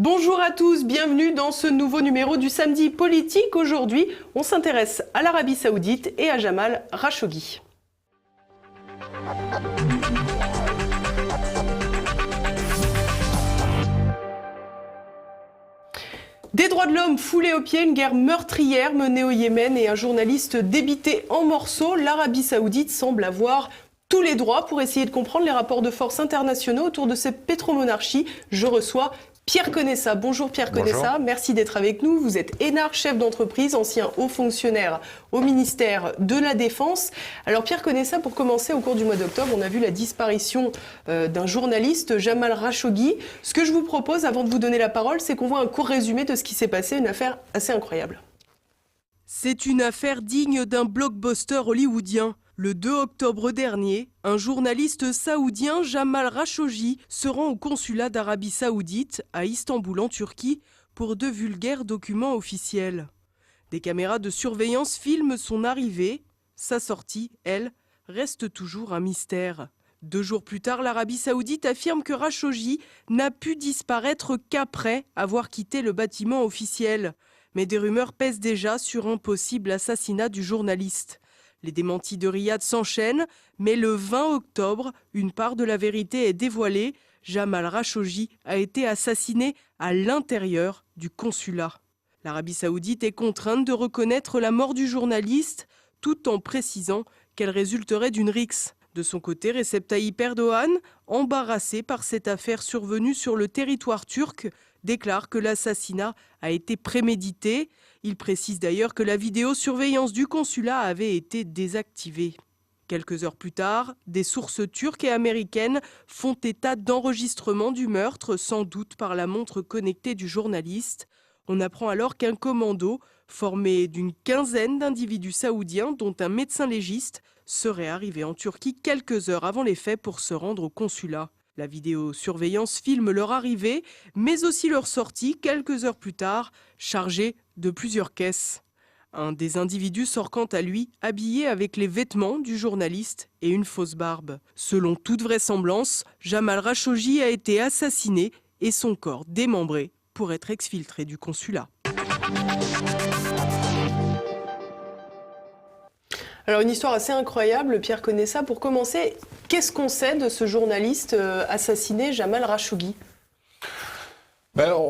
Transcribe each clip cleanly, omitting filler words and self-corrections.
Bonjour à tous, bienvenue dans ce nouveau numéro du Samedi Politique. Aujourd'hui, on s'intéresse à l'Arabie Saoudite et à Jamal Khashoggi. Des droits de l'homme foulés aux pieds, une guerre meurtrière menée au Yémen et un journaliste débité en morceaux. L'Arabie Saoudite semble avoir tous les droits pour essayer de comprendre les rapports de force internationaux autour de cette pétromonarchie. Je reçois Pierre Conessa. Bonjour Pierre Conessa, merci d'être avec nous. Vous êtes énarque, chef d'entreprise, ancien haut fonctionnaire au ministère de la Défense. Alors Pierre Conessa, pour commencer, au cours du mois d'octobre, on a vu la disparition d'un journaliste, Jamal Khashoggi. Ce que je vous propose, avant de vous donner la parole, c'est qu'on voit un court résumé de ce qui s'est passé, une affaire assez incroyable. C'est une affaire digne d'un blockbuster hollywoodien. Le 2 octobre dernier, un journaliste saoudien, Jamal Khashoggi, se rend au consulat d'Arabie Saoudite à Istanbul en Turquie pour de vulgaires documents officiels. Des caméras de surveillance filment son arrivée. Sa sortie, elle, reste toujours un mystère. 2 jours plus tard, l'Arabie Saoudite affirme que Khashoggi n'a pu disparaître qu'après avoir quitté le bâtiment officiel. Mais des rumeurs pèsent déjà sur un possible assassinat du journaliste. Les démentis de Riyad s'enchaînent, mais le 20 octobre, une part de la vérité est dévoilée. Jamal Khashoggi a été assassiné à l'intérieur du consulat. L'Arabie Saoudite est contrainte de reconnaître la mort du journaliste, tout en précisant qu'elle résulterait d'une rixe. De son côté, Recep Tayyip Erdogan, embarrassé par cette affaire survenue sur le territoire turc, déclare que l'assassinat a été prémédité. Il précise d'ailleurs que la vidéosurveillance du consulat avait été désactivée. Quelques heures plus tard, des sources turques et américaines font état d'enregistrements du meurtre, sans doute par la montre connectée du journaliste. On apprend alors qu'un commando, formé d'une quinzaine d'individus saoudiens, dont un médecin légiste, serait arrivé en Turquie quelques heures avant les faits pour se rendre au consulat. La vidéosurveillance filme leur arrivée, mais aussi leur sortie quelques heures plus tard, chargée de plusieurs caisses. Un des individus sort quant à lui habillé avec les vêtements du journaliste et une fausse barbe. Selon toute vraisemblance, Jamal Khashoggi a été assassiné et son corps démembré pour être exfiltré du consulat. Alors une histoire assez incroyable, Pierre Conessa. Pour commencer, qu'est-ce qu'on sait de ce journaliste assassiné, Jamal Khashoggi ?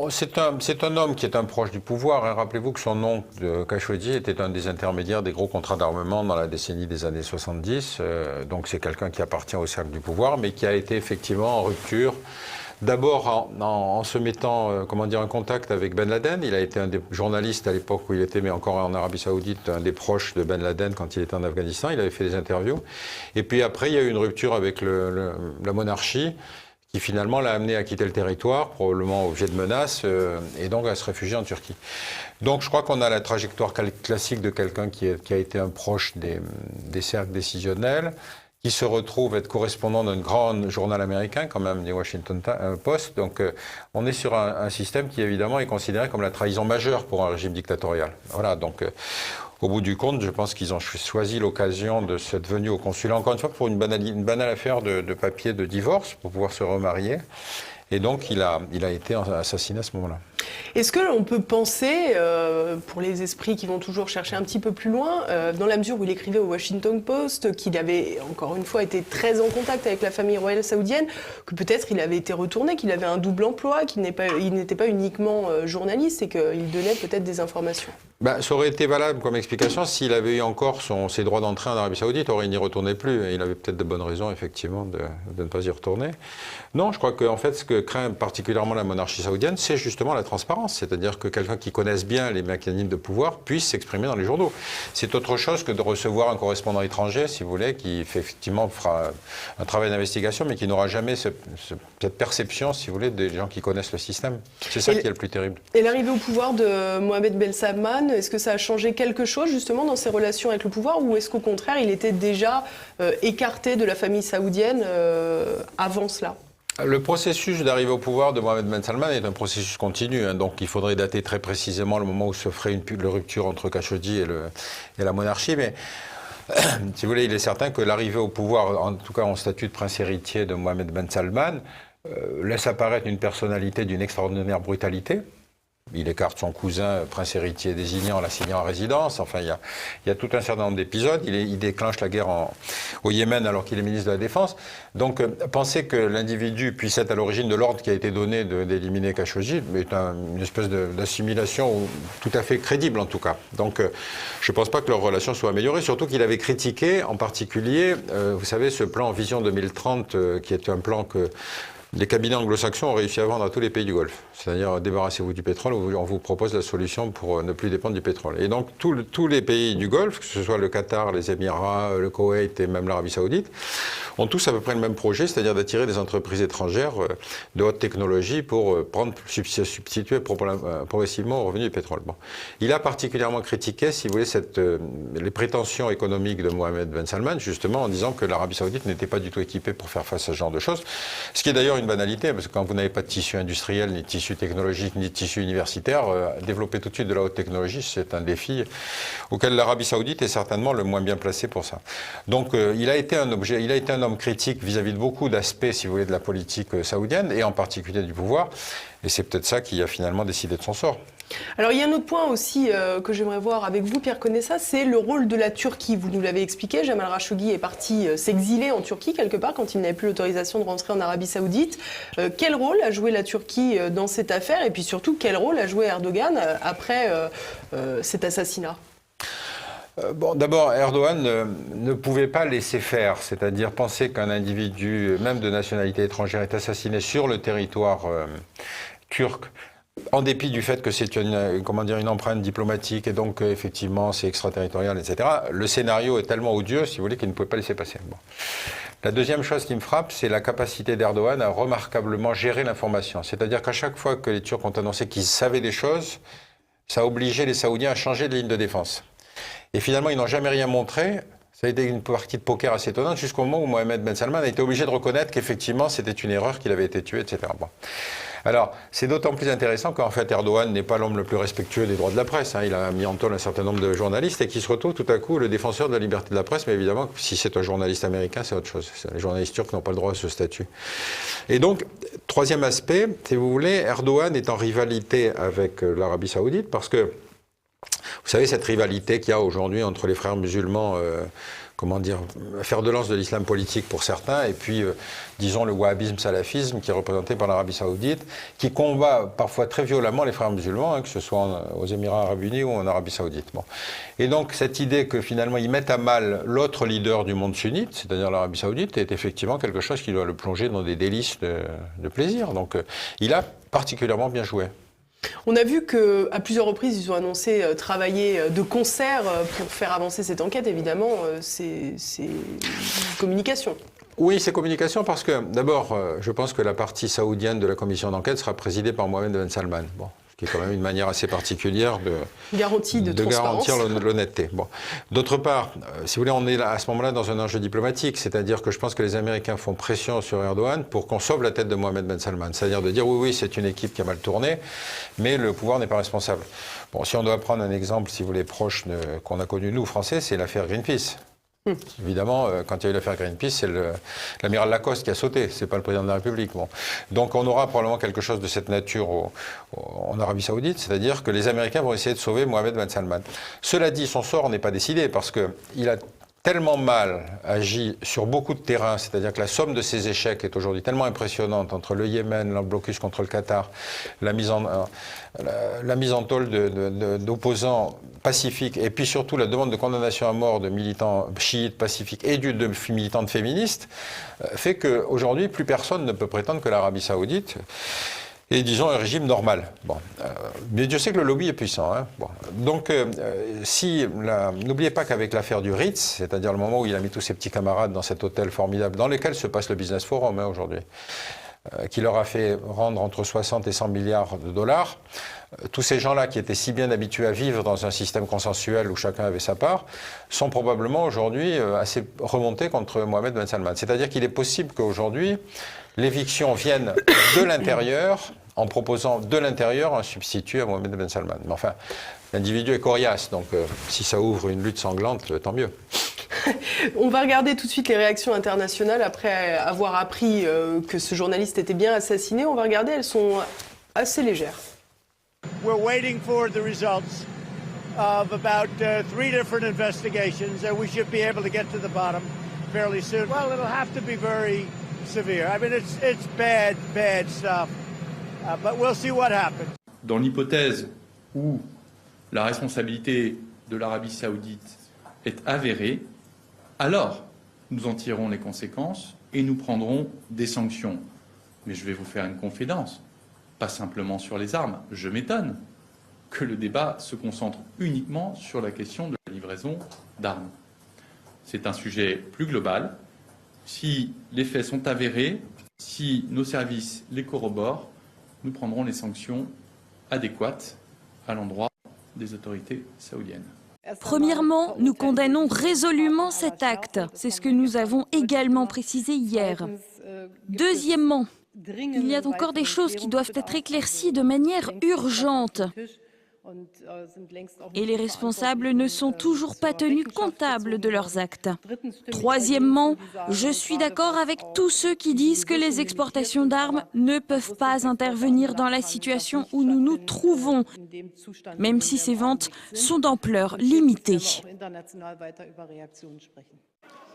C'est un homme qui est un proche du pouvoir. Hein. Rappelez-vous que son oncle Khashoggi était un des intermédiaires des gros contrats d'armement dans la décennie des années 70. Donc c'est quelqu'un qui appartient au cercle du pouvoir, mais qui a été effectivement en rupture. D'abord en se mettant en contact avec Ben Laden. Il a été un des journalistes à l'époque où il était, mais encore en Arabie Saoudite, un des proches de Ben Laden quand il était en Afghanistan. Il avait fait des interviews. Et puis après, il y a eu une rupture avec la monarchie qui finalement l'a amené à quitter le territoire, probablement objet de menaces, et donc à se réfugier en Turquie. Donc je crois qu'on a la trajectoire classique de quelqu'un qui a été un proche des cercles décisionnels, qui se retrouve être correspondant d'un grand journal américain, quand même, du Washington Post. Donc on est sur un système qui, évidemment, est considéré comme la trahison majeure pour un régime dictatorial. Voilà, donc au bout du compte, je pense qu'ils ont choisi l'occasion de cette venue au consulat, encore une fois, pour une banale affaire de papier de divorce, pour pouvoir se remarier. Et donc, il a été assassiné à ce moment-là. Est-ce qu'on peut penser, pour les esprits qui vont toujours chercher un petit peu plus loin, dans la mesure où il écrivait au Washington Post, qu'il avait, encore une fois, été très en contact avec la famille royale saoudienne, que peut-être il avait été retourné, qu'il avait un double emploi, qu'il n'était pas uniquement journaliste et qu'il donnait peut-être des informations? Ça aurait été valable comme explication s'il avait eu encore ses droits d'entrée en Arabie Saoudite. Il n'y retournait plus. Et il avait peut-être de bonnes raisons, effectivement, de ne pas y retourner. Non, je crois qu'en fait, ce que craint particulièrement la monarchie saoudienne, c'est justement la transparence. C'est-à-dire que quelqu'un qui connaisse bien les mécanismes de pouvoir puisse s'exprimer dans les journaux. C'est autre chose que de recevoir un correspondant étranger, si vous voulez, qui effectivement fera un travail d'investigation, mais qui n'aura jamais cette perception, si vous voulez, des gens qui connaissent le système. C'est ça qui est le plus terrible. Et l'arrivée au pouvoir de Mohamed Ben Salman, est-ce que ça a changé quelque chose justement dans ses relations avec le pouvoir, ou est-ce qu'au contraire il était déjà écarté de la famille saoudienne avant cela? Le processus d'arrivée au pouvoir de Mohamed Ben Salman est un processus continu, hein, donc il faudrait dater très précisément le moment où se ferait une rupture entre Khashoggi et la monarchie, mais si vous voulez, il est certain que l'arrivée au pouvoir, en tout cas en statut de prince héritier de Mohamed Ben Salman, laisse apparaître une personnalité d'une extraordinaire brutalité. Il écarte son cousin, prince héritier désignant, l'assignant à résidence. Enfin, il y a tout un certain nombre d'épisodes. Il déclenche la guerre au Yémen alors qu'il est ministre de la Défense. Donc, penser que l'individu puisse être à l'origine de l'ordre qui a été donné d'éliminer Khashoggi est une espèce d'assimilation tout à fait crédible, en tout cas. Donc, je ne pense pas que leur relation soit améliorée, surtout qu'il avait critiqué, en particulier, vous savez, ce plan Vision 2030, qui est un plan que les cabinets anglo-saxons ont réussi à vendre à tous les pays du Golfe. C'est-à-dire, débarrassez-vous du pétrole, on vous propose la solution pour ne plus dépendre du pétrole. Et donc, tous les pays du Golfe, que ce soit le Qatar, les Émirats, le Koweït et même l'Arabie Saoudite, ont tous à peu près le même projet, c'est-à-dire d'attirer des entreprises étrangères de haute technologie pour substituer progressivement au revenu du pétrole. Bon. Il a particulièrement critiqué, si vous voulez, les prétentions économiques de Mohammed Ben Salman, justement en disant que l'Arabie Saoudite n'était pas du tout équipée pour faire face à ce genre de choses. Ce qui est d'ailleurs une banalité, parce que quand vous n'avez pas de tissu industriel, ni de tissu technologique, ni de tissu universitaire, développer tout de suite de la haute technologie, c'est un défi auquel l'Arabie Saoudite est certainement le moins bien placé pour ça. Donc il a été un homme critique vis-à-vis de beaucoup d'aspects, si vous voulez, de la politique saoudienne, et en particulier du pouvoir, et c'est peut-être ça qui a finalement décidé de son sort. Alors il y a un autre point aussi que j'aimerais voir avec vous, Pierre Conessa, c'est le rôle de la Turquie. Vous nous l'avez expliqué, Jamal Khashoggi est parti s'exiler en Turquie quelque part quand il n'avait plus l'autorisation de rentrer en Arabie Saoudite. Quel rôle a joué la Turquie dans cette affaire et puis surtout quel rôle a joué Erdogan après cet assassinat ? Bon, d'abord, Erdogan ne pouvait pas laisser faire, c'est-à-dire penser qu'un individu, même de nationalité étrangère, est assassiné sur le territoire turc, en dépit du fait que c'est une empreinte diplomatique et donc effectivement c'est extraterritorial, etc. Le scénario est tellement odieux, si vous voulez, qu'il ne pouvait pas laisser passer. Bon. La deuxième chose qui me frappe, c'est la capacité d'Erdogan à remarquablement gérer l'information. C'est-à-dire qu'à chaque fois que les Turcs ont annoncé qu'ils savaient des choses, ça a obligé les Saoudiens à changer de ligne de défense. Et finalement, ils n'ont jamais rien montré. Ça a été une partie de poker assez étonnante jusqu'au moment où Mohammed Ben Salman a été obligé de reconnaître qu'effectivement, c'était une erreur, qu'il avait été tué, etc. Bon. Alors, c'est d'autant plus intéressant qu'en fait, Erdogan n'est pas l'homme le plus respectueux des droits de la presse. Il a mis en taule un certain nombre de journalistes et qui se retrouve tout à coup le défenseur de la liberté de la presse. Mais évidemment, si c'est un journaliste américain, c'est autre chose. Les journalistes turcs n'ont pas le droit à ce statut. Et donc, troisième aspect, si vous voulez, Erdogan est en rivalité avec l'Arabie Saoudite parce que vous savez, cette rivalité qu'il y a aujourd'hui entre les frères musulmans, fer de lance de l'islam politique pour certains, et puis, disons, le wahhabisme salafisme qui est représenté par l'Arabie Saoudite, qui combat parfois très violemment les frères musulmans, que ce soit aux Émirats Arabes Unis ou en Arabie Saoudite. Bon. Et donc, cette idée que finalement ils mettent à mal l'autre leader du monde sunnite, c'est-à-dire l'Arabie Saoudite, est effectivement quelque chose qui doit le plonger dans des délices de plaisir. Donc, il a particulièrement bien joué. On a vu qu'à plusieurs reprises, ils ont annoncé travailler de concert pour faire avancer cette enquête. Évidemment, c'est communication. Oui, c'est communication parce que, d'abord, je pense que la partie saoudienne de la commission d'enquête sera présidée par Mohammed Ben Salman. Bon. Qui est quand même une manière assez particulière de garantir l'honnêteté. Bon. D'autre part, si vous voulez, on est là, à ce moment-là dans un enjeu diplomatique, c'est-à-dire que je pense que les Américains font pression sur Erdogan pour qu'on sauve la tête de Mohammed Ben Salman, c'est-à-dire de dire oui, c'est une équipe qui a mal tourné, mais le pouvoir n'est pas responsable. Bon, si on doit prendre un exemple, si vous voulez, proche qu'on a connu nous, Français, c'est l'affaire Greenpeace. Évidemment, quand il y a eu l'affaire Greenpeace, c'est l'amiral Lacoste qui a sauté, c'est pas le président de la République. Bon. Donc on aura probablement quelque chose de cette nature en Arabie Saoudite, c'est-à-dire que les Américains vont essayer de sauver Mohammed Ben Salman. Cela dit, son sort n'est pas décidé parce qu'il a tellement mal agi sur beaucoup de terrains, c'est-à-dire que la somme de ses échecs est aujourd'hui tellement impressionnante entre le Yémen, le blocus contre le Qatar, la mise en taule d'opposants pacifiques et puis surtout la demande de condamnation à mort de militants chiites pacifiques et de militantes féministes fait qu'aujourd'hui plus personne ne peut prétendre que l'Arabie Saoudite et disons un régime normal. Bon, mais Dieu sait que le lobby est puissant. Hein. Bon. Donc, n'oubliez pas qu'avec l'affaire du Ritz, c'est-à-dire le moment où il a mis tous ses petits camarades dans cet hôtel formidable, dans lequel se passe le Business Forum aujourd'hui, qui leur a fait rendre entre 60 et 100 milliards de dollars, tous ces gens-là qui étaient si bien habitués à vivre dans un système consensuel où chacun avait sa part, sont probablement aujourd'hui assez remontés contre Mohammed Ben Salman. C'est-à-dire qu'il est possible qu'aujourd'hui, l'éviction vienne de l'intérieur en proposant de l'intérieur un substitut à Mohamed Ben Salman. Mais enfin, l'individu est coriace, donc si ça ouvre une lutte sanglante, tant mieux. On va regarder tout de suite les réactions internationales après avoir appris que ce journaliste était bien assassiné. On va regarder, elles sont assez légères. We're waiting for the results of about 3 different investigations, and we should be able to get to the bottom fairly soon. Well, it'll have to be very severe. I mean, it's bad, bad stuff, but we'll see what happens. Dans l'hypothèse où la responsabilité de l'Arabie saoudite est avérée, alors nous en tirerons les conséquences et nous prendrons des sanctions. Mais je vais vous faire une confidence, pas simplement sur les armes. Je m'étonne que le débat se concentre uniquement sur la question de la livraison d'armes. C'est un sujet plus global. Si les faits sont avérés, si nos services les corroborent, nous prendrons les sanctions adéquates à l'endroit des autorités saoudiennes. Premièrement, nous condamnons résolument cet acte. C'est ce que nous avons également précisé hier. Deuxièmement, il y a encore des choses qui doivent être éclaircies de manière urgente. Et les responsables ne sont toujours pas tenus comptables de leurs actes. Troisièmement, je suis d'accord avec tous ceux qui disent que les exportations d'armes ne peuvent pas intervenir dans la situation où nous nous trouvons, même si ces ventes sont d'ampleur limitée.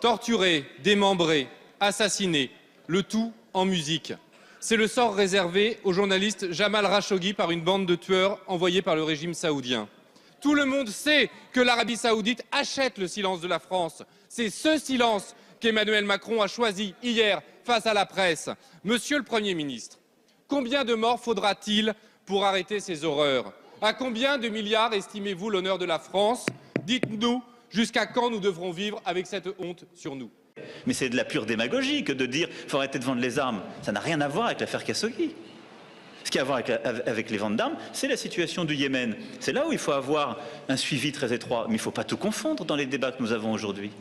Torturés, démembrés, assassinés, le tout en musique. C'est le sort réservé au journaliste Jamal Khashoggi par une bande de tueurs envoyés par le régime saoudien. Tout le monde sait que l'Arabie saoudite achète le silence de la France. C'est ce silence qu'Emmanuel Macron a choisi hier face à la presse. Monsieur le Premier ministre, combien de morts faudra-t-il pour arrêter ces horreurs? À combien de milliards estimez-vous l'honneur de la France? Dites-nous jusqu'à quand nous devrons vivre avec cette honte sur nous. Mais c'est de la pure démagogie que de dire qu'il faut arrêter de vendre les armes. Ça n'a rien à voir avec l'affaire Khashoggi. Ce qui a à voir avec les ventes d'armes, c'est la situation du Yémen. C'est là où il faut avoir un suivi très étroit. Mais il ne faut pas tout confondre dans les débats que nous avons aujourd'hui.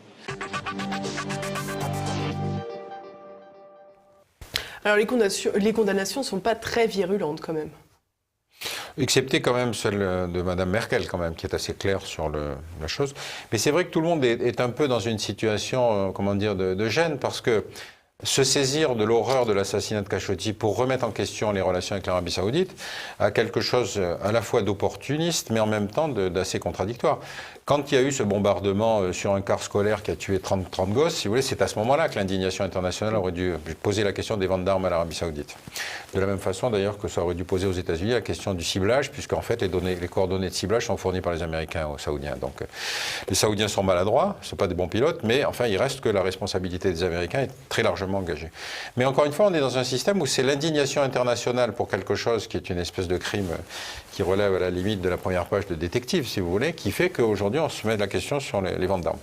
Alors les condamnations ne sont pas très virulentes quand même. Excepté quand même celle de Mme Merkel, quand même, qui est assez claire sur la chose. Mais c'est vrai que tout le monde est un peu dans une situation, comment dire, de gêne, parce que se saisir de l'horreur de l'assassinat de Khashoggi pour remettre en question les relations avec l'Arabie saoudite a quelque chose à la fois d'opportuniste, mais en même temps d'assez contradictoire. Quand il y a eu ce bombardement sur un car scolaire qui a tué 30 gosses, si vous voulez, c'est à ce moment-là que l'indignation internationale aurait dû poser la question des ventes d'armes à l'Arabie saoudite. De la même façon d'ailleurs que ça aurait dû poser aux États-Unis la question du ciblage, puisqu'en fait les coordonnées de ciblage sont fournies par les Américains aux Saoudiens. Donc les Saoudiens sont maladroits, ce ne sont pas des bons pilotes, mais enfin il reste que la responsabilité des Américains est très largement engagée. Mais encore une fois, on est dans un système où c'est l'indignation internationale pour quelque chose qui est une espèce de crime qui relève à la limite de la première page de détective, si vous voulez, qui fait qu'aujourd'hui on se met la question sur les ventes d'armes.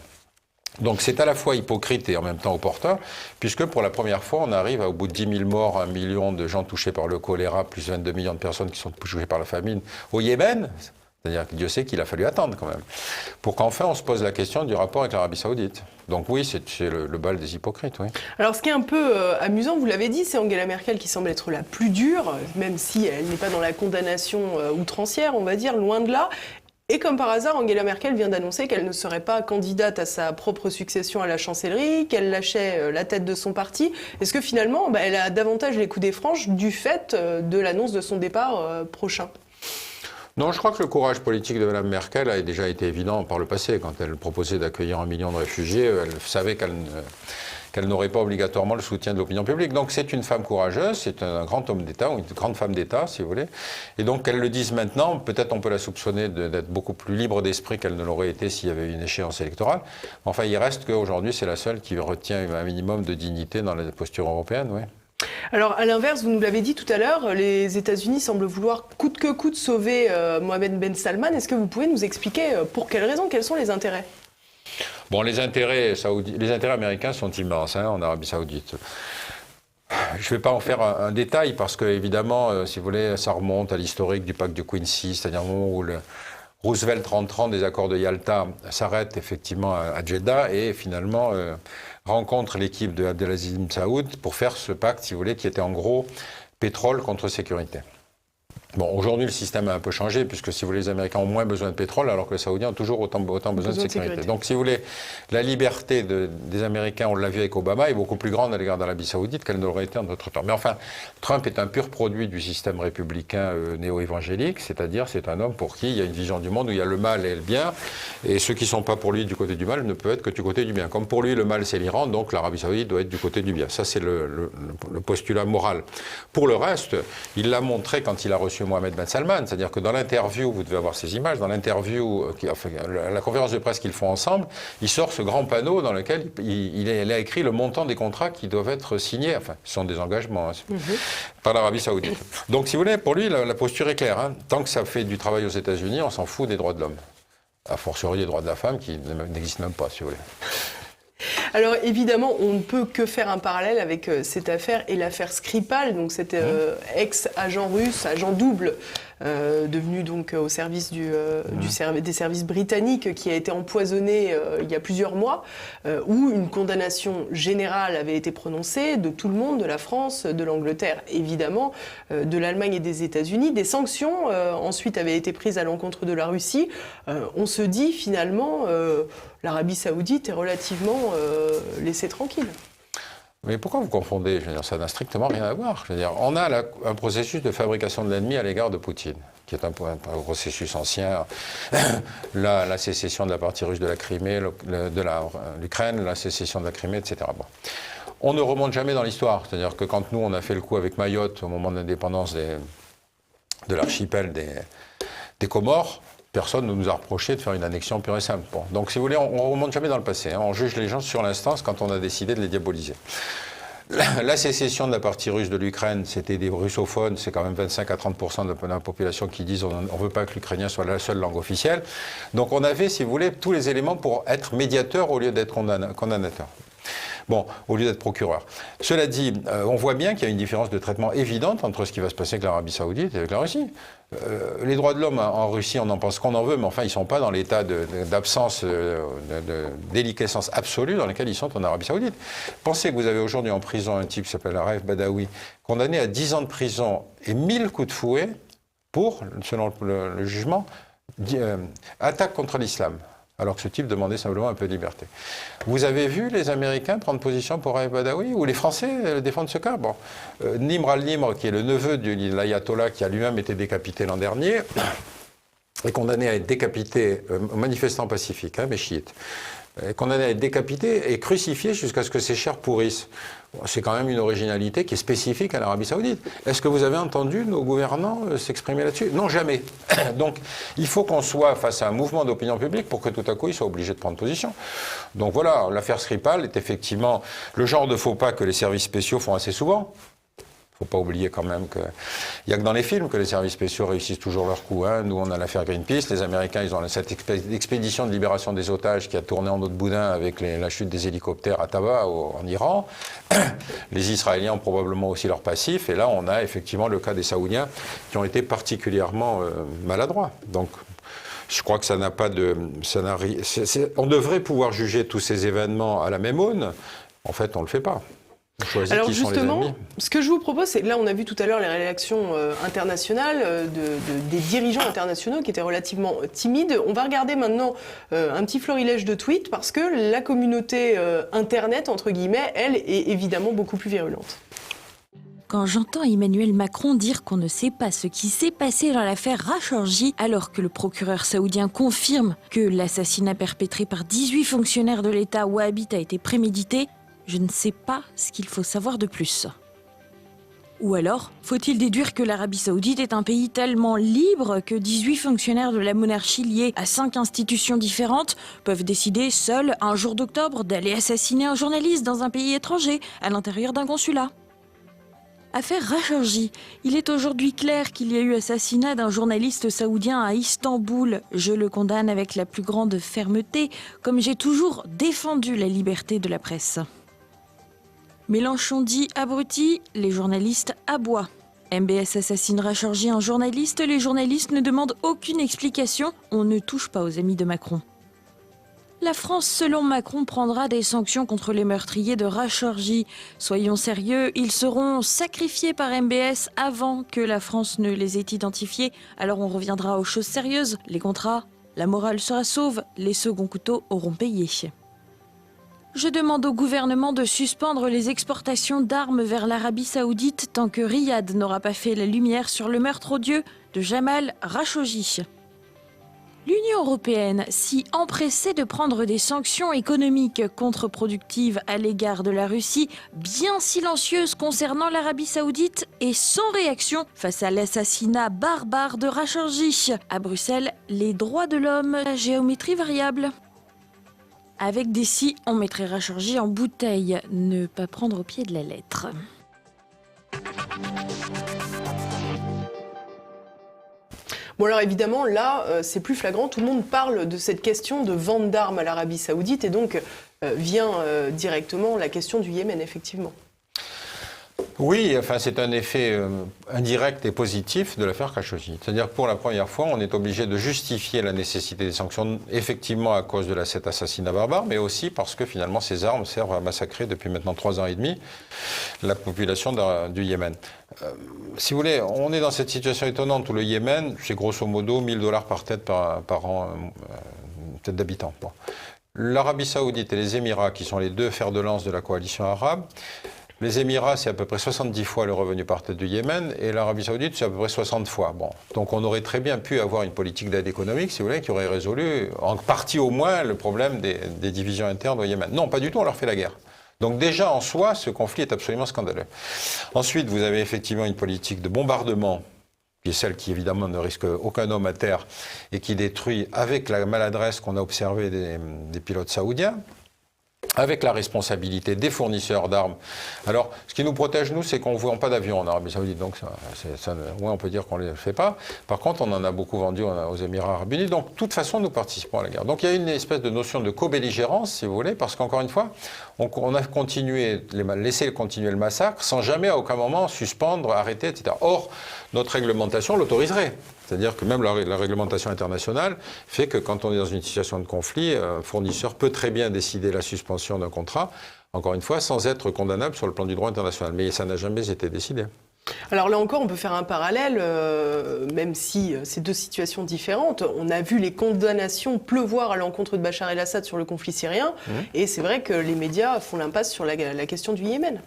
Donc c'est à la fois hypocrite et en même temps opportun, puisque pour la première fois on arrive au bout de 10 000 morts, 1 million de gens touchés par le choléra, plus 22 millions de personnes qui sont touchées par la famine au Yémen. C'est-à-dire que Dieu sait qu'il a fallu attendre quand même, pour qu'enfin on se pose la question du rapport avec l'Arabie saoudite. Donc oui, c'est le bal des hypocrites, oui. Alors ce qui est un peu amusant, vous l'avez dit, c'est Angela Merkel qui semble être la plus dure, même si elle n'est pas dans la condamnation outrancière, on va dire, loin de là. Et comme par hasard, Angela Merkel vient d'annoncer qu'elle ne serait pas candidate à sa propre succession à la chancellerie, qu'elle lâchait la tête de son parti. Est-ce que finalement, elle a davantage les coups des franches du fait de l'annonce de son départ prochain ? Non, je crois que le courage politique de Mme Merkel a déjà été évident par le passé. Quand elle proposait d'accueillir 1 million de réfugiés, elle savait qu'elle n'aurait pas obligatoirement le soutien de l'opinion publique. Donc c'est une femme courageuse, c'est un grand homme d'État, ou une grande femme d'État, si vous voulez. Et donc qu'elle le dise maintenant, peut-être on peut la soupçonner d'être beaucoup plus libre d'esprit qu'elle ne l'aurait été s'il y avait eu une échéance électorale. Enfin, il reste qu'aujourd'hui, c'est la seule qui retient un minimum de dignité dans la posture européenne, oui. Alors, à l'inverse, vous nous l'avez dit tout à l'heure, les États-Unis semblent vouloir coûte que coûte sauver Mohamed Ben Salman. Est-ce que vous pouvez nous expliquer pour quelles raisons, quels sont les intérêts ? Bon, les intérêts américains sont immenses en Arabie saoudite. Je ne vais pas en faire un détail parce que, évidemment, si vous voulez, ça remonte à l'historique du pacte de Quincy, c'est-à-dire au moment où Roosevelt, rentrant des accords de Yalta, s'arrête effectivement à Jeddah et finalement rencontre l'équipe de Abdelaziz Saoud pour faire ce pacte, si vous voulez, qui était en gros pétrole contre sécurité. Bon, aujourd'hui, le système a un peu changé, puisque si vous voulez, les Américains ont moins besoin de pétrole, alors que les Saoudiens ont toujours autant besoin de sécurité. Donc, si vous voulez, la liberté des Américains, on l'a vu avec Obama, est beaucoup plus grande à l'égard d'Arabie Saoudite qu'elle ne l'aurait été en d'autres temps. Mais enfin, Trump est un pur produit du système républicain néo-évangélique, c'est-à-dire c'est un homme pour qui il y a une vision du monde où il y a le mal et le bien, et ceux qui ne sont pas pour lui du côté du mal ne peuvent être que du côté du bien. Comme pour lui, le mal, c'est l'Iran, donc l'Arabie Saoudite doit être du côté du bien. Ça, c'est le postulat moral. Pour le reste, il l'a montré quand il a reçu Mohamed Ben Salman, c'est-à-dire que dans l'interview, vous devez avoir ces images, dans l'interview, la conférence de presse qu'ils font ensemble, il sort ce grand panneau dans lequel il a écrit le montant des contrats qui doivent être signés, enfin, ce sont des engagements, par l'Arabie Saoudite. Donc, si vous voulez, pour lui, la posture est claire. Tant que ça fait du travail aux États-Unis, on s'en fout des droits de l'homme. A fortiori des droits de la femme qui n'existent même pas, si vous voulez. Alors évidemment, on ne peut que faire un parallèle avec cette affaire et l'affaire Skripal, donc cet ex-agent russe, agent double, devenu donc au service des services britanniques, qui a été empoisonné il y a plusieurs mois, où une condamnation générale avait été prononcée de tout le monde, de la France, de l'Angleterre, évidemment, de l'Allemagne et des États-Unis. Des sanctions ensuite avaient été prises à l'encontre de la Russie. On se dit finalement, l'Arabie Saoudite est relativement laissée tranquille. Mais pourquoi vous confondez? Je veux dire, ça n'a strictement rien à voir. Je veux dire, on a un processus de fabrication de l'ennemi à l'égard de Poutine, qui est un processus ancien. La sécession de la partie russe de la Crimée, de l'Ukraine, la sécession de la Crimée, etc. Bon. On ne remonte jamais dans l'histoire. C'est-à-dire que quand nous, on a fait le coup avec Mayotte au moment de l'indépendance de l'archipel des Comores, personne ne nous a reproché de faire une annexion pure et simple. Bon. Donc, si vous voulez, on ne remonte jamais dans le passé. On juge les gens sur l'instance quand on a décidé de les diaboliser. La sécession de la partie russe de l'Ukraine, c'était des russophones, c'est quand même 25 à 30% de la population qui disent on ne veut pas que l'ukrainien soit la seule langue officielle. Donc, on avait, si vous voulez, tous les éléments pour être médiateur au lieu d'être condamnateur. Bon, au lieu d'être procureur. Cela dit, on voit bien qu'il y a une différence de traitement évidente entre ce qui va se passer avec l'Arabie Saoudite et avec la Russie. Les droits de l'homme en Russie, on en pense qu'on en veut, mais enfin, ils ne sont pas dans l'état d'absence, de déliquescence absolue dans lequel ils sont en Arabie Saoudite. Pensez que vous avez aujourd'hui en prison un type qui s'appelle Raif Badawi, condamné à 10 ans de prison et 1000 coups de fouet pour, selon le jugement, attaque contre l'islam. Alors que ce type demandait simplement un peu de liberté. Vous avez vu les Américains prendre position pour Raif Badawi ou les Français défendre ce cas? Bon. Nimr al-Nimr, qui est le neveu de l'ayatollah qui a lui-même été décapité l'an dernier, est condamné à être décapité, manifestant pacifique, mais chiite, condamné à être décapité et crucifié jusqu'à ce que ses chairs pourrissent. C'est quand même une originalité qui est spécifique à l'Arabie Saoudite. Est-ce que vous avez entendu nos gouvernants s'exprimer là-dessus? Non, jamais. Donc, il faut qu'on soit face à un mouvement d'opinion publique pour que tout à coup, ils soient obligés de prendre position. Donc voilà, l'affaire Skripal est effectivement le genre de faux pas que les services spéciaux font assez souvent. Il ne faut pas oublier quand même qu'il n'y a que dans les films que les services spéciaux réussissent toujours leur coup. Nous, on a l'affaire Greenpeace. Les Américains, ils ont cette expédition de libération des otages qui a tourné en eau de boudin avec la chute des hélicoptères à Taba en Iran. Les Israéliens ont probablement aussi leur passif. Et là, on a effectivement le cas des Saoudiens qui ont été particulièrement maladroits. Donc, je crois que ça n'a pas de... on devrait pouvoir juger tous ces événements à la même aune. En fait, on ne le fait pas. Alors justement, ce que je vous propose, c'est là on a vu tout à l'heure les réactions internationales des dirigeants internationaux qui étaient relativement timides. On va regarder maintenant un petit florilège de tweets parce que la communauté Internet, entre guillemets, elle est évidemment beaucoup plus virulente. Quand j'entends Emmanuel Macron dire qu'on ne sait pas ce qui s'est passé dans l'affaire Khashoggi, alors que le procureur saoudien confirme que l'assassinat perpétré par 18 fonctionnaires de l'État wahhabite a été prémédité, je ne sais pas ce qu'il faut savoir de plus. Ou alors, faut-il déduire que l'Arabie Saoudite est un pays tellement libre que 18 fonctionnaires de la monarchie liés à 5 institutions différentes peuvent décider seuls, un jour d'octobre, d'aller assassiner un journaliste dans un pays étranger, à l'intérieur d'un consulat? Affaire Khashoggi, il est aujourd'hui clair qu'il y a eu assassinat d'un journaliste saoudien à Istanbul. Je le condamne avec la plus grande fermeté, comme j'ai toujours défendu la liberté de la presse. Mélenchon dit abruti, les journalistes aboient. MBS assassine Khashoggi, un journaliste, les journalistes ne demandent aucune explication, on ne touche pas aux amis de Macron. La France, selon Macron, prendra des sanctions contre les meurtriers de Rachorgi. Soyons sérieux, ils seront sacrifiés par MBS avant que la France ne les ait identifiés. Alors on reviendra aux choses sérieuses, les contrats, la morale sera sauve, les seconds couteaux auront payé. Je demande au gouvernement de suspendre les exportations d'armes vers l'Arabie Saoudite tant que Riyad n'aura pas fait la lumière sur le meurtre odieux de Jamal Khashoggi. L'Union européenne, si empressée de prendre des sanctions économiques contre-productives à l'égard de la Russie, bien silencieuse concernant l'Arabie Saoudite et sans réaction face à l'assassinat barbare de Khashoggi. À Bruxelles, les droits de l'homme, la géométrie variable. Avec des si, on mettrait Khashoggi en bouteille, ne pas prendre au pied de la lettre. Bon alors évidemment, là, c'est plus flagrant. Tout le monde parle de cette question de vente d'armes à l'Arabie Saoudite et donc vient directement la question du Yémen, effectivement. Oui, enfin, c'est un effet indirect et positif de l'affaire Khashoggi. C'est-à-dire que pour la première fois, on est obligé de justifier la nécessité des sanctions, effectivement à cause de cet assassinat barbare, mais aussi parce que finalement ces armes servent à massacrer depuis maintenant 3 ans et demi la population du Yémen. Si vous voulez, on est dans cette situation étonnante où le Yémen, c'est grosso modo 1 000 $ par tête par an, tête d'habitant. Bon. L'Arabie Saoudite et les Émirats, qui sont les deux fers de lance de la coalition arabe, les Émirats, c'est à peu près 70 fois le revenu par tête du Yémen, et l'Arabie Saoudite, c'est à peu près 60 fois. Bon. Donc on aurait très bien pu avoir une politique d'aide économique, si vous voulez, qui aurait résolu, en partie au moins, le problème des divisions internes au Yémen. Non, pas du tout, on leur fait la guerre. Donc déjà, en soi, ce conflit est absolument scandaleux. Ensuite, vous avez effectivement une politique de bombardement, qui est celle qui, évidemment, ne risque aucun homme à terre, et qui détruit, avec la maladresse qu'on a observée des pilotes saoudiens, avec la responsabilité des fournisseurs d'armes. Alors, ce qui nous protège, nous, c'est qu'on ne vend pas d'avions en Arabie Saoudite, donc ouais, on peut dire qu'on ne les fait pas. Par contre, on en a beaucoup vendu aux Émirats Arabes Unis, donc de toute façon, nous participons à la guerre. Donc il y a une espèce de notion de co-belligérance, si vous voulez, parce qu'encore une fois, on a laissé continuer le massacre sans jamais à aucun moment suspendre, arrêter, etc. Or, notre réglementation l'autoriserait. C'est-à-dire que même la réglementation internationale fait que quand on est dans une situation de conflit, un fournisseur peut très bien décider la suspension d'un contrat, encore une fois, sans être condamnable sur le plan du droit international. Mais ça n'a jamais été décidé. Alors là encore, on peut faire un parallèle, même si c'est deux situations différentes. On a vu les condamnations pleuvoir à l'encontre de Bachar el-Assad sur le conflit syrien, et c'est vrai que les médias font l'impasse sur la question du Yémen.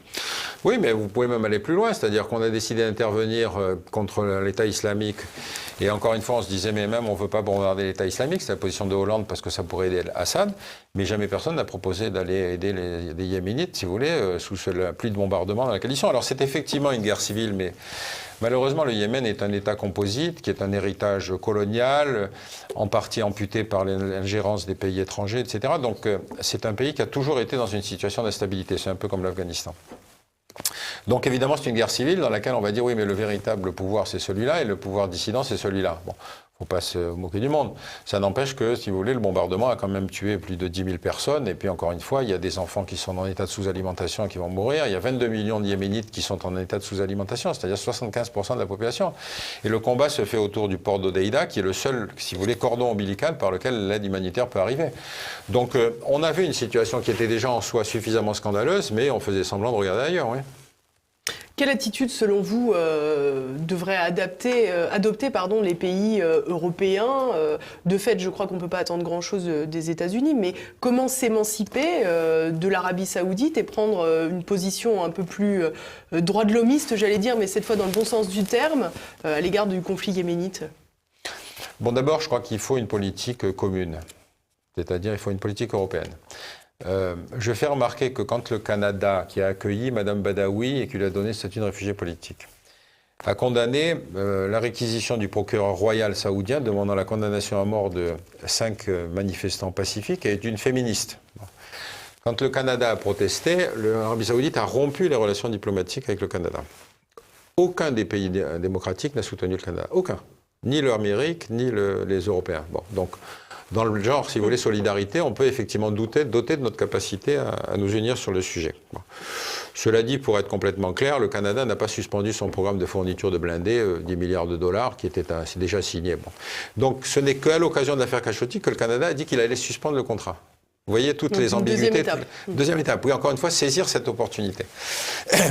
Oui, mais vous pouvez même aller plus loin, c'est-à-dire qu'on a décidé d'intervenir contre l'État islamique, et encore une fois, on se disait, mais même on ne veut pas bombarder l'État islamique, c'est la position de Hollande parce que ça pourrait aider Assad, mais jamais personne n'a proposé d'aller aider les Yéménites, si vous voulez, sous la pluie de bombardements dans laquelle ils sont. Alors c'est effectivement une guerre civile, mais malheureusement, le Yémen est un État composite, qui est un héritage colonial, en partie amputé par l'ingérence des pays étrangers, etc. Donc c'est un pays qui a toujours été dans une situation d'instabilité, c'est un peu comme l'Afghanistan. Donc évidemment, c'est une guerre civile dans laquelle on va dire, oui, mais le véritable pouvoir, c'est celui-là, et le pouvoir dissident, c'est celui-là. Bon. Il ne faut pas se moquer du monde. Ça n'empêche que, si vous voulez, le bombardement a quand même tué plus de 10 000 personnes. Et puis, encore une fois, il y a des enfants qui sont en état de sous-alimentation et qui vont mourir. Il y a 22 millions de Yéménites qui sont en état de sous-alimentation, c'est-à-dire 75% de la population. Et le combat se fait autour du port d'Hodeïda, qui est le seul, si vous voulez, cordon ombilical par lequel l'aide humanitaire peut arriver. Donc, on avait une situation qui était déjà en soi suffisamment scandaleuse, mais on faisait semblant de regarder ailleurs, oui. Quelle attitude, selon vous, devraient adopter les pays européens De fait, je crois qu'on ne peut pas attendre grand-chose des États-Unis, mais comment s'émanciper de l'Arabie Saoudite et prendre une position un peu plus droit de l'homiste, j'allais dire, mais cette fois dans le bon sens du terme, à l'égard du conflit yéménite? Bon, d'abord, je crois qu'il faut une politique commune, c'est-à-dire il faut une politique européenne. Je fais remarquer que quand le Canada, qui a accueilli Mme Badawi et qui lui a donné le statut de réfugié politique, a condamné la réquisition du procureur royal saoudien demandant la condamnation à mort de 5 manifestants pacifiques, et est une féministe. Quand le Canada a protesté, l'Arabie saoudite a rompu les relations diplomatiques avec le Canada. Aucun des pays démocratiques n'a soutenu le Canada. Aucun. Ni l'Amérique, ni les Européens. Bon, donc, dans le genre, si vous voulez, solidarité, on peut effectivement doter de notre capacité à nous unir sur le sujet. Bon. Cela dit, pour être complètement clair, le Canada n'a pas suspendu son programme de fourniture de blindés, 10 milliards de dollars, qui était déjà signé. Bon. Donc ce n'est qu'à l'occasion de l'affaire Khashoggi que le Canada a dit qu'il allait suspendre le contrat. Vous voyez toutes les ambiguïtés. Deuxième étape. Oui, encore une fois, saisir cette opportunité.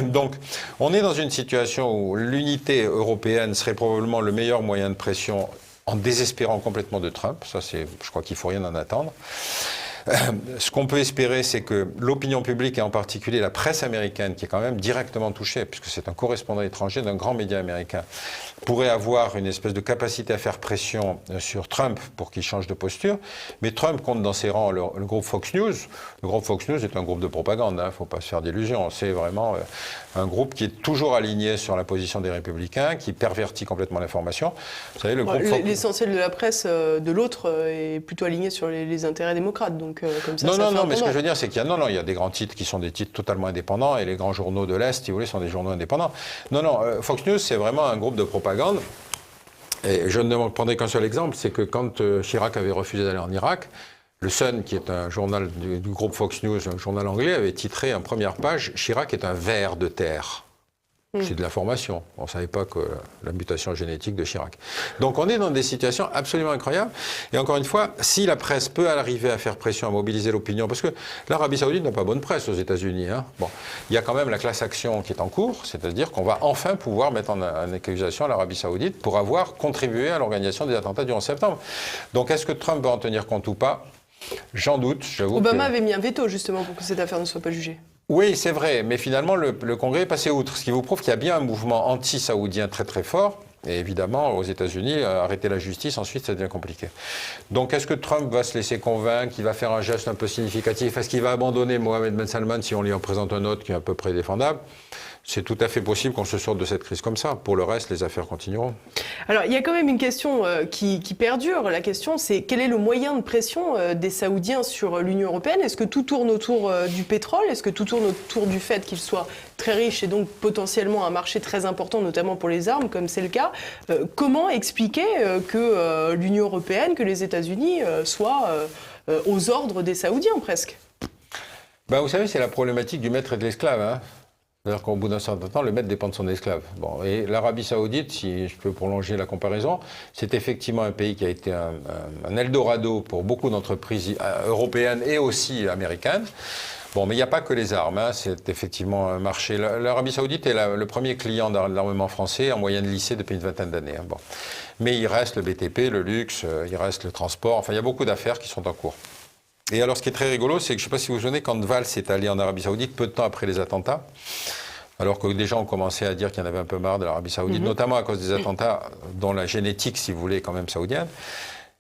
Donc, on est dans une situation où l'unité européenne serait probablement le meilleur moyen de pression en désespérant complètement de Trump. Ça, je crois qu'il ne faut rien en attendre. Ce qu'on peut espérer, c'est que l'opinion publique, et en particulier la presse américaine, qui est quand même directement touchée, puisque c'est un correspondant étranger d'un grand média américain, pourrait avoir une espèce de capacité à faire pression sur Trump pour qu'il change de posture. Mais Trump compte dans ses rangs le groupe Fox News. Le groupe Fox News est un groupe de propagande, il ne faut pas se faire d'illusions. C'est vraiment un groupe qui est toujours aligné sur la position des républicains, qui pervertit complètement l'information. Vous savez, le groupe l'essentiel de la presse de l'autre est plutôt aligné sur les intérêts démocrates. Donc, comme ça, non, mais ce que je veux dire, c'est qu'il y a des grands titres qui sont des titres totalement indépendants, et les grands journaux de l'Est, si vous voulez, sont des journaux indépendants. Non, Fox News, c'est vraiment un groupe de propagande. Et je ne prendrai qu'un seul exemple, c'est que quand Chirac avait refusé d'aller en Irak, le Sun, qui est un journal du groupe Fox News, un journal anglais, avait titré en première page « Chirac est un ver de terre ». C'est de l'information. On ne savait pas que la mutation génétique de Chirac. Donc on est dans des situations absolument incroyables. Et encore une fois, si la presse peut arriver à faire pression, à mobiliser l'opinion, parce que l'Arabie Saoudite n'a pas bonne presse aux États-Unis. Bon, il y a quand même la class action qui est en cours, c'est-à-dire qu'on va enfin pouvoir mettre en accusation l'Arabie Saoudite pour avoir contribué à l'organisation des attentats du 11 septembre. Donc est-ce que Trump va en tenir compte ou pas? J'en doute. Obama avait mis un veto justement pour que cette affaire ne soit pas jugée. Oui, c'est vrai, mais finalement, le Congrès est passé outre, ce qui vous prouve qu'il y a bien un mouvement anti-saoudien très très fort. Et évidemment, aux États-Unis, arrêter la justice, ensuite, ça devient compliqué. Donc, est-ce que Trump va se laisser convaincre, qu'il va faire un geste un peu significatif? Est-ce qu'il va abandonner Mohamed Ben Salman si on lui en présente un autre qui est à peu près défendable? C'est tout à fait possible qu'on se sorte de cette crise comme ça. Pour le reste, les affaires continueront. Alors, il y a quand même une question qui perdure. La question, c'est quel est le moyen de pression des Saoudiens sur l'Union européenne? Est-ce que tout tourne autour du pétrole? Est-ce que tout tourne autour du fait qu'ils soient très riches et donc potentiellement un marché très important, notamment pour les armes, comme c'est le cas? Comment expliquer que l'Union européenne, que les États-Unis soient aux ordres des Saoudiens, presque? Vous savez, c'est la problématique du maître et de l'esclave, hein. C'est-à-dire qu'au bout d'un certain temps, le maître dépend de son esclave. Bon, et l'Arabie Saoudite, si je peux prolonger la comparaison, c'est effectivement un pays qui a été un Eldorado pour beaucoup d'entreprises européennes et aussi américaines. Bon, mais il n'y a pas que les armes, hein, c'est effectivement un marché. L'Arabie Saoudite est le premier client de l'armement français en moyenne lycée depuis une vingtaine d'années. Hein, bon. Mais il reste le BTP, le luxe, il reste le transport, enfin il y a beaucoup d'affaires qui sont en cours. Et alors, ce qui est très rigolo, c'est que je ne sais pas si vous vous souvenez, quand Valls est allé en Arabie Saoudite, peu de temps après les attentats, alors que des gens ont commencé à dire qu'il y en avait un peu marre de l'Arabie Saoudite, notamment à cause des attentats dont la génétique, si vous voulez, est quand même saoudienne,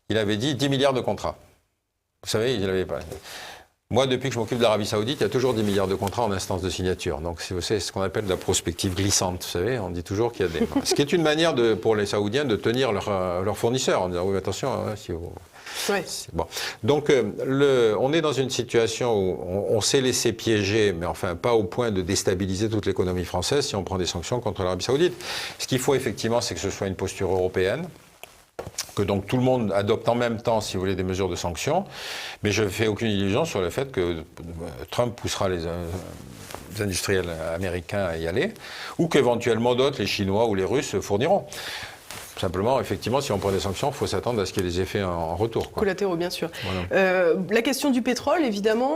il avait dit 10 milliards de contrats. Vous savez, il n'avait pas. Moi, depuis que je m'occupe de l'Arabie Saoudite, il y a toujours 10 milliards de contrats en instance de signature. Donc, c'est ce qu'on appelle de la prospective glissante. Vous savez, on dit toujours qu'il y a des. Ce qui est une manière pour les Saoudiens de tenir leurs fournisseurs en disant oui, attention, hein, si vous. Ouais. Bon. Donc, on est dans une situation où on s'est laissé piéger, mais enfin pas au point de déstabiliser toute l'économie française si on prend des sanctions contre l'Arabie Saoudite. Ce qu'il faut effectivement, c'est que ce soit une posture européenne, que donc tout le monde adopte en même temps, si vous voulez, des mesures de sanctions. Mais je ne fais aucune illusion sur le fait que Trump poussera les industriels américains à y aller, ou qu'éventuellement d'autres, les Chinois ou les Russes, fourniront. Simplement, effectivement, si on prend des sanctions, il faut s'attendre à ce qu'il y ait des effets en retour, quoi. Collatéraux, bien sûr. Voilà. La question du pétrole, évidemment,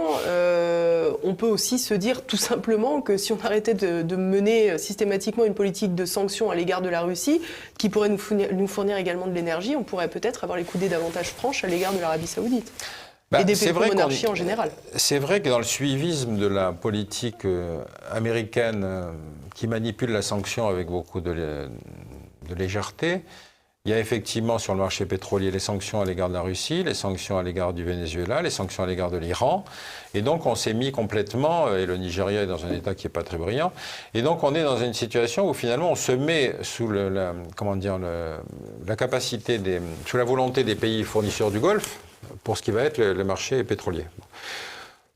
on peut aussi se dire tout simplement que si on arrêtait de mener systématiquement une politique de sanctions à l'égard de la Russie, qui pourrait nous fournir également de l'énergie, on pourrait peut-être avoir les coudées davantage franches à l'égard de l'Arabie Saoudite. Et des pétromonarchies en général. C'est vrai que dans le suivisme de la politique américaine qui manipule la sanction avec beaucoup de légèreté, il y a effectivement sur le marché pétrolier les sanctions à l'égard de la Russie, les sanctions à l'égard du Venezuela, les sanctions à l'égard de l'Iran. Et donc on s'est mis complètement, et le Nigeria est dans un état qui n'est pas très brillant, et donc on est dans une situation où finalement on se met sous la capacité, sous la volonté des pays fournisseurs du Golfe pour ce qui va être le marché pétrolier.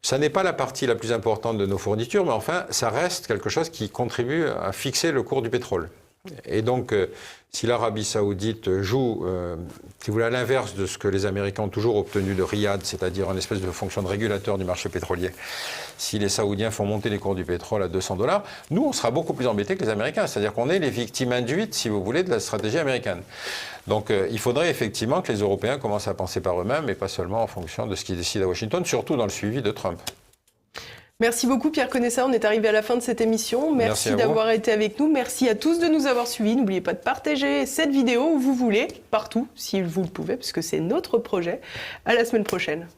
Ça n'est pas la partie la plus importante de nos fournitures, mais enfin ça reste quelque chose qui contribue à fixer le cours du pétrole. Et donc, si l'Arabie saoudite joue, si vous voulez, à l'inverse de ce que les Américains ont toujours obtenu de Riyad, c'est-à-dire une espèce de fonction de régulateur du marché pétrolier, si les Saoudiens font monter les cours du pétrole à $200, nous, on sera beaucoup plus embêtés que les Américains. C'est-à-dire qu'on est les victimes induites, si vous voulez, de la stratégie américaine. Donc, il faudrait effectivement que les Européens commencent à penser par eux-mêmes et pas seulement en fonction de ce qu'ils décident à Washington, surtout dans le suivi de Trump. Merci beaucoup Pierre Conessa, on est arrivé à la fin de cette émission. Merci d'avoir été avec nous. Merci à tous de nous avoir suivis. N'oubliez pas de partager cette vidéo où vous voulez, partout, si vous le pouvez, puisque c'est notre projet. À la semaine prochaine.